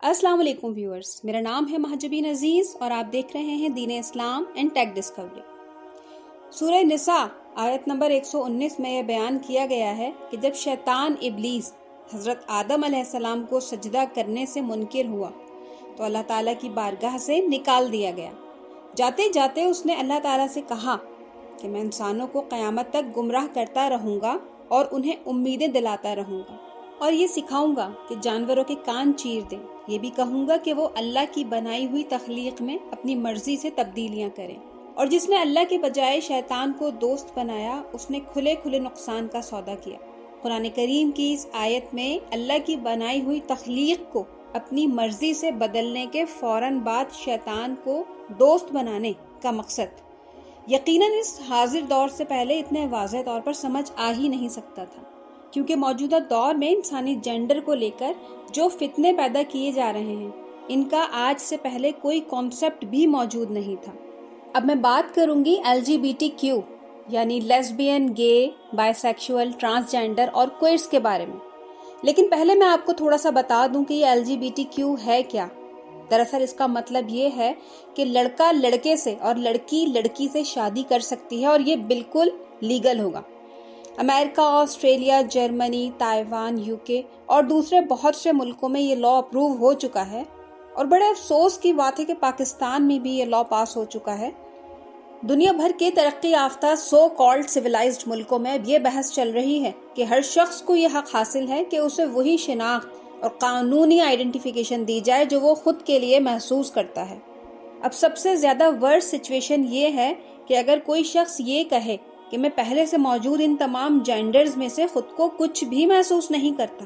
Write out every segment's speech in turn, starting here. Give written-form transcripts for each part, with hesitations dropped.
السلام علیکم ویورز، میرا نام ہے مہجبین عزیز اور آپ دیکھ رہے ہیں دین اسلام اینڈ ٹیک ڈسکوری۔ سورہ نساء آیت نمبر 119 میں یہ بیان کیا گیا ہے کہ جب شیطان ابلیس حضرت آدم علیہ السلام کو سجدہ کرنے سے منکر ہوا تو اللہ تعالیٰ کی بارگاہ سے نکال دیا گیا۔ جاتے جاتے اس نے اللہ تعالیٰ سے کہا کہ میں انسانوں کو قیامت تک گمراہ کرتا رہوں گا اور انہیں امیدیں دلاتا رہوں گا، اور یہ سکھاؤں گا کہ جانوروں کے کان چیر دیں، یہ بھی کہوں گا کہ وہ اللہ کی بنائی ہوئی تخلیق میں اپنی مرضی سے تبدیلیاں کریں۔ اور جس نے اللہ کے بجائے شیطان کو دوست بنایا اس نے کھلے کھلے نقصان کا سودا کیا۔ قرآن کریم کی اس آیت میں اللہ کی بنائی ہوئی تخلیق کو اپنی مرضی سے بدلنے کے فوراً بعد شیطان کو دوست بنانے کا مقصد یقیناً اس حاضر دور سے پہلے اتنے واضح طور پر سمجھ آ ہی نہیں سکتا تھا، کیونکہ موجودہ دور میں انسانی جینڈر کو لے کر جو فتنے پیدا کیے جا رہے ہیں ان کا آج سے پہلے کوئی کانسیپٹ بھی موجود نہیں تھا۔ اب میں بات کروں گی LGBTQ یعنی لیسبین، گے، بائی سیکشول، ٹرانسجینڈر اور کوئرس کے بارے میں، لیکن پہلے میں آپ کو تھوڑا سا بتا دوں کہ یہ LGBTQ ہے کیا۔ دراصل اس کا مطلب یہ ہے کہ لڑکا لڑکے سے اور لڑکی لڑکی سے شادی کر سکتی ہے، اور یہ بالکل لیگل ہوگا۔ امریکہ، آسٹریلیا، جرمنی، تائیوان، UK اور دوسرے بہت سے ملکوں میں یہ لا اپروو ہو چکا ہے، اور بڑے افسوس کی بات ہے کہ پاکستان میں بھی یہ لا پاس ہو چکا ہے۔ دنیا بھر کے ترقی یافتہ سو کالڈ سویلائزڈ ملکوں میں اب یہ بحث چل رہی ہے کہ ہر شخص کو یہ حق حاصل ہے کہ اسے وہی شناخت اور قانونی آئیڈینٹیفیکیشن دی جائے جو وہ خود کے لیے محسوس کرتا ہے۔ اب سب سے زیادہ ورس سچویشن یہ ہے کہ اگر کوئی شخص یہ کہے کہ میں پہلے سے موجود ان تمام جینڈرز میں سے خود کو کچھ بھی محسوس نہیں کرتا،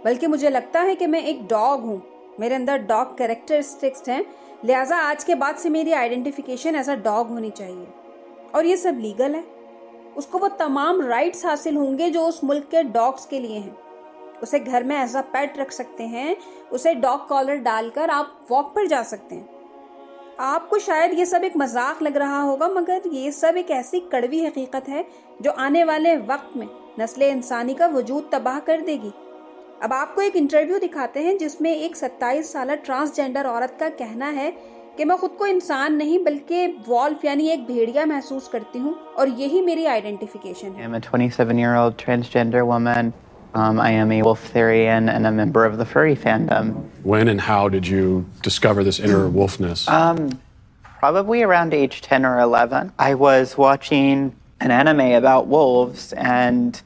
بلکہ مجھے لگتا ہے کہ میں ایک ڈاگ ہوں، میرے اندر ڈاگ کریکٹرسٹکس ہیں، لہٰذا آج کے بعد سے میری آئیڈینٹیفیکیشن ایز اے ڈاگ ہونی چاہیے، اور یہ سب لیگل ہے، اس کو وہ تمام رائٹس حاصل ہوں گے جو اس ملک کے ڈاگز کے لیے ہیں۔ اسے گھر میں ایز اے پیٹ رکھ سکتے ہیں، اسے ڈاگ کالر ڈال کر آپ واک پر جا سکتے ہیں۔ آپ کو شاید یہ سب ایک مذاق لگ رہا ہوگا، مگر یہ سب ایک ایسی کڑوی حقیقت ہے جو آنے والے وقت میں نسل انسانی کا وجود تباہ کر دے گی۔ اب آپ کو ایک انٹرویو دکھاتے ہیں جس میں ایک 27 سالہ ٹرانسجینڈر عورت کا کہنا ہے کہ میں خود کو انسان نہیں بلکہ وولف یعنی ایک بھیڑیا محسوس کرتی ہوں، اور یہی میری آئیڈینٹیفیکیشن ہے۔ I'm a 27-year-old transgender woman. I am a Wolftherian and a member of the furry fandom. When and how did you discover this inner wolfness? Probably around age 10 or 11. I was watching an anime about wolves and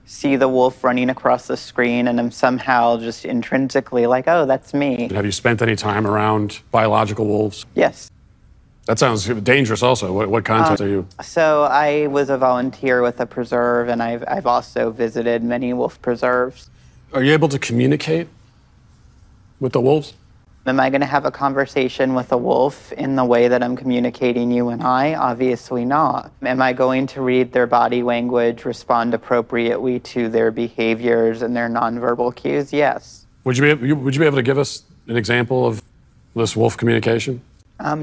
see the wolf running across the screen, and I'm somehow just intrinsically like, oh, that's me. Have you spent any time around biological wolves? Yes. That sounds dangerous also. What context are you? So I was a volunteer with a preserve, and I've also visited many wolf preserves. Are you able to communicate with the wolves? Am I going to have a conversation with a wolf in the way that I'm communicating you and I? Obviously not. Am I going to read their body language, respond appropriately to their behaviors and their nonverbal cues? Yes. Would you be able to give us an example of this wolf communication?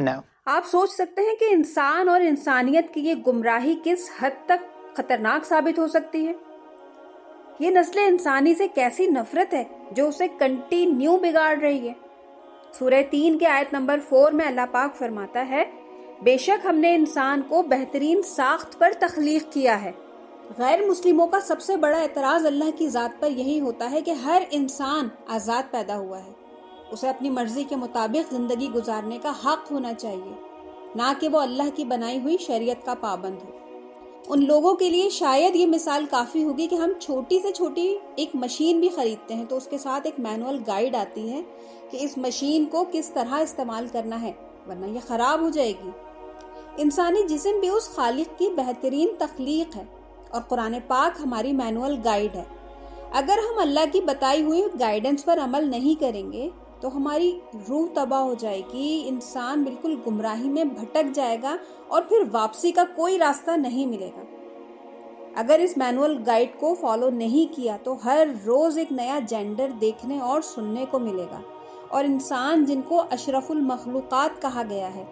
No. آپ سوچ سکتے ہیں کہ انسان اور انسانیت کی یہ گمراہی کس حد تک خطرناک ثابت ہو سکتی ہے۔ یہ نسل انسانی سے کیسی نفرت ہے جو اسے کنٹینیو بگاڑ رہی ہے۔ سورہ 3 کے آیت نمبر 4 میں اللہ پاک فرماتا ہے، بے شک ہم نے انسان کو بہترین ساخت پر تخلیق کیا ہے۔ غیر مسلموں کا سب سے بڑا اعتراض اللہ کی ذات پر یہی ہوتا ہے کہ ہر انسان آزاد پیدا ہوا ہے، اسے اپنی مرضی کے مطابق زندگی گزارنے کا حق ہونا چاہیے، نہ کہ وہ اللہ کی بنائی ہوئی شریعت کا پابند ہو۔ ان لوگوں کے لیے شاید یہ مثال کافی ہوگی کہ ہم چھوٹی سے چھوٹی ایک مشین بھی خریدتے ہیں تو اس کے ساتھ ایک مینول گائیڈ آتی ہے کہ اس مشین کو کس طرح استعمال کرنا ہے، ورنہ یہ خراب ہو جائے گی۔ انسانی جسم بھی اس خالق کی بہترین تخلیق ہے، اور قرآن پاک ہماری مینول گائیڈ ہے۔ اگر ہم اللہ کی بتائی ہوئی گائیڈنس پر عمل نہیں کریں گے تو ہماری روح تباہ ہو جائے گی، انسان بالکل گمراہی میں بھٹک جائے گا اور پھر واپسی کا کوئی راستہ نہیں ملے گا۔ اگر اس مینول گائیڈ کو فالو نہیں کیا تو ہر روز ایک نیا جینڈر دیکھنے اور سننے کو ملے گا، اور انسان جن کو اشرف المخلوقات کہا گیا ہے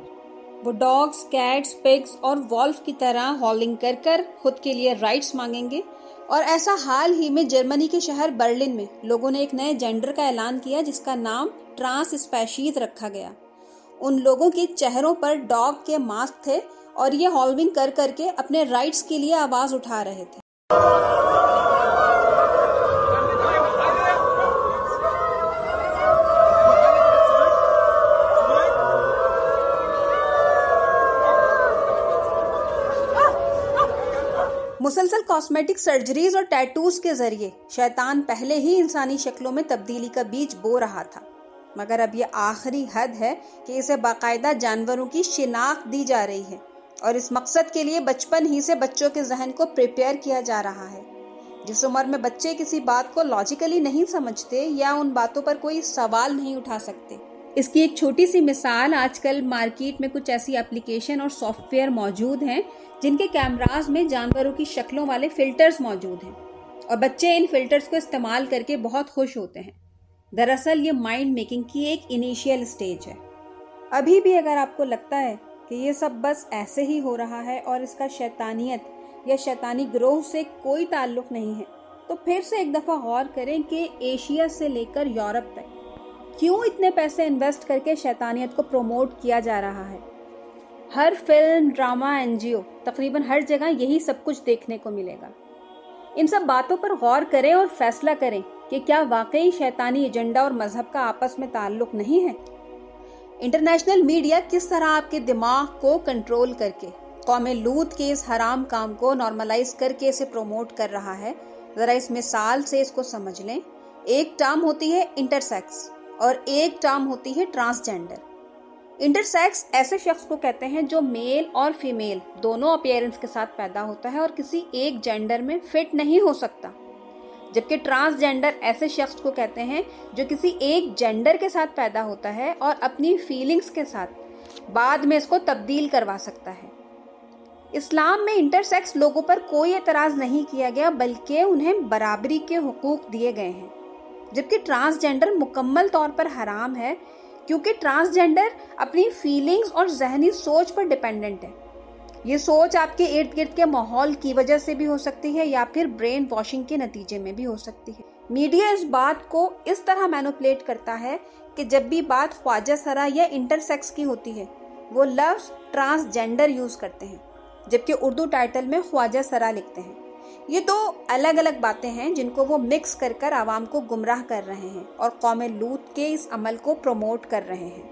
وہ ڈاگز، کیٹس، پگز اور وولف کی طرح ہالنگ کر کر خود کے لیے رائٹس مانگیں گے، اور ایسا حال ہی میں جرمنی کے شہر برلن میں لوگوں نے ایک نئے جینڈر کا اعلان کیا جس کا نام ٹرانس اسپیشیز رکھا گیا. ان لوگوں کے چہروں پر ڈاگ کے ماسک تھے اور یہ ہالونگ کر کر کے اپنے رائٹس کے لیے آواز اٹھا رہے تھے. مسلسل کاسمیٹک سرجریز اور ٹیٹوز کے ذریعے شیطان پہلے ہی انسانی شکلوں میں تبدیلی کا بیج بو رہا تھا، مگر اب یہ آخری حد ہے کہ اسے باقاعدہ جانوروں کی شناخت دی جا رہی ہے، اور اس مقصد کے لیے بچپن ہی سے بچوں کے ذہن کو پریپیئر کیا جا رہا ہے. جس عمر میں بچے کسی بات کو لاجیکلی نہیں سمجھتے یا ان باتوں پر کوئی سوال نہیں اٹھا سکتے. اس کی ایک چھوٹی سی مثال، آج کل مارکیٹ میں کچھ ایسی اپلیکیشن اور سافٹ ویئر موجود ہیں جن کے کیمراز میں جانوروں کی شکلوں والے فلٹرز موجود ہیں، اور بچے ان فلٹرز کو استعمال کر کے بہت خوش ہوتے ہیں. دراصل یہ مائنڈ میکنگ کی ایک انیشیل سٹیج ہے. ابھی بھی اگر آپ کو لگتا ہے کہ یہ سب بس ایسے ہی ہو رہا ہے اور اس کا شیطانیت یا شیطانی گروہ سے کوئی تعلق نہیں ہے، تو پھر سے ایک دفعہ غور کریں کہ ایشیا سے لے کر یورپ تک کیوں اتنے پیسے انویسٹ کر کے شیطانیت کو پروموٹ کیا جا رہا ہے. ہر فلم، ڈرامہ، NGO، تقریباً ہر جگہ یہی سب کچھ دیکھنے کو ملے گا. ان سب باتوں پر غور کریں اور فیصلہ کریں کہ کیا واقعی شیطانی ایجنڈا اور مذہب کا آپس میں تعلق نہیں ہے. انٹرنیشنل میڈیا کس طرح آپ کے دماغ کو کنٹرول کر کے قوم لوط کے اس حرام کام کو نارملائز کر کے اسے پروموٹ کر رہا ہے، ذرا اس مثال سے اس کو سمجھ لیں. ایک ٹرم ہوتی ہے انٹرسیکس اور ایک ٹرم ہوتی ہے ٹرانسجینڈر. انٹرسیکس ایسے شخص کو کہتے ہیں جو میل اور فیمیل دونوں اپیئرنس کے ساتھ پیدا ہوتا ہے اور کسی ایک جینڈر میں فٹ نہیں ہو سکتا، جبکہ ٹرانسجینڈر ایسے شخص کو کہتے ہیں جو کسی ایک جینڈر کے ساتھ پیدا ہوتا ہے اور اپنی فیلنگز کے ساتھ بعد میں اس کو تبدیل کروا سکتا ہے. اسلام میں انٹرسیکس لوگوں پر کوئی اعتراض نہیں کیا گیا، بلکہ انہیں برابری کے حقوق دیے گئے ہیں، جبکہ ٹرانسجینڈر مکمل طور پر حرام ہے کیونکہ ٹرانسجینڈر اپنی فیلنگز اور ذہنی سوچ پر ڈیپینڈنٹ ہے. یہ سوچ آپ کے ارد گرد کے ماحول کی وجہ سے بھی ہو سکتی ہے یا پھر برین واشنگ کے نتیجے میں بھی ہو سکتی ہے. میڈیا اس بات کو اس طرح مینوپولیٹ کرتا ہے کہ جب بھی بات خواجہ سرا یا انٹرسیکس کی ہوتی ہے وہ لفظ ٹرانسجینڈر یوز کرتے ہیں، جبکہ اردو ٹائٹل میں خواجہ سرا لکھتے ہیں. یہ دو الگ الگ باتیں ہیں جن کو وہ مکس کر کر عوام کو گمراہ کر رہے ہیں اور قوم لوط کے اس عمل کو پروموٹ کر رہے ہیں.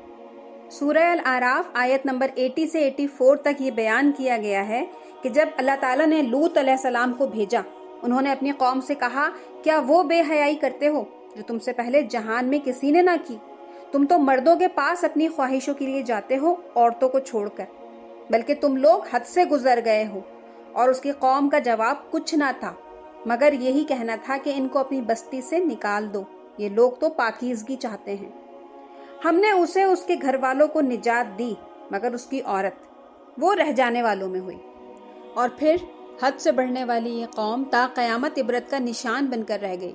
سورہ الاعراف آیت نمبر 80 سے 84 تک یہ بیان کیا گیا ہے کہ جب اللہ تعالیٰ نے لوط علیہ السلام کو بھیجا، انہوں نے اپنی قوم سے کہا، کیا وہ بے حیائی کرتے ہو جو تم سے پہلے جہان میں کسی نے نہ کی؟ تم تو مردوں کے پاس اپنی خواہشوں کے لیے جاتے ہو عورتوں کو چھوڑ کر، بلکہ تم لوگ حد سے گزر گئے ہو. اور اس کی قوم کا جواب کچھ نہ تھا مگر یہی کہنا تھا کہ ان کو اپنی بستی سے نکال دو، یہ لوگ تو پاکیزگی چاہتے ہیں. ہم نے اسے اس کے گھر والوں کو نجات دی مگر اس کی عورت وہ رہ جانے والوں میں ہوئی. اور پھر حد سے بڑھنے والی یہ قوم تا قیامت عبرت کا نشان بن کر رہ گئی.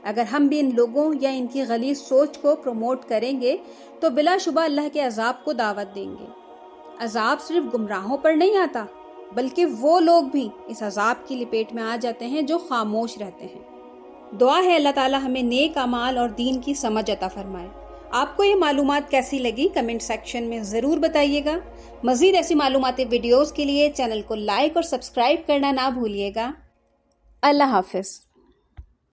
اگر ہم بھی ان لوگوں یا ان کی غلیظ سوچ کو پروموٹ کریں گے تو بلا شبہ اللہ کے عذاب کو دعوت دیں گے. عذاب صرف گمراہوں پر نہیں آتا بلکہ وہ لوگ بھی اس عذاب کی لپیٹ میں آ جاتے ہیں جو خاموش رہتے ہیں. دعا ہے اللہ تعالی ہمیں نیک اعمال اور دین کی سمجھ عطا فرمائے. آپ کو یہ معلومات کیسی لگی کمنٹ سیکشن میں ضرور بتائیے گا. مزید ایسی معلوماتی ویڈیوز کے لیے چینل کو لائک اور سبسکرائب کرنا نہ بھولیے گا. اللہ حافظ.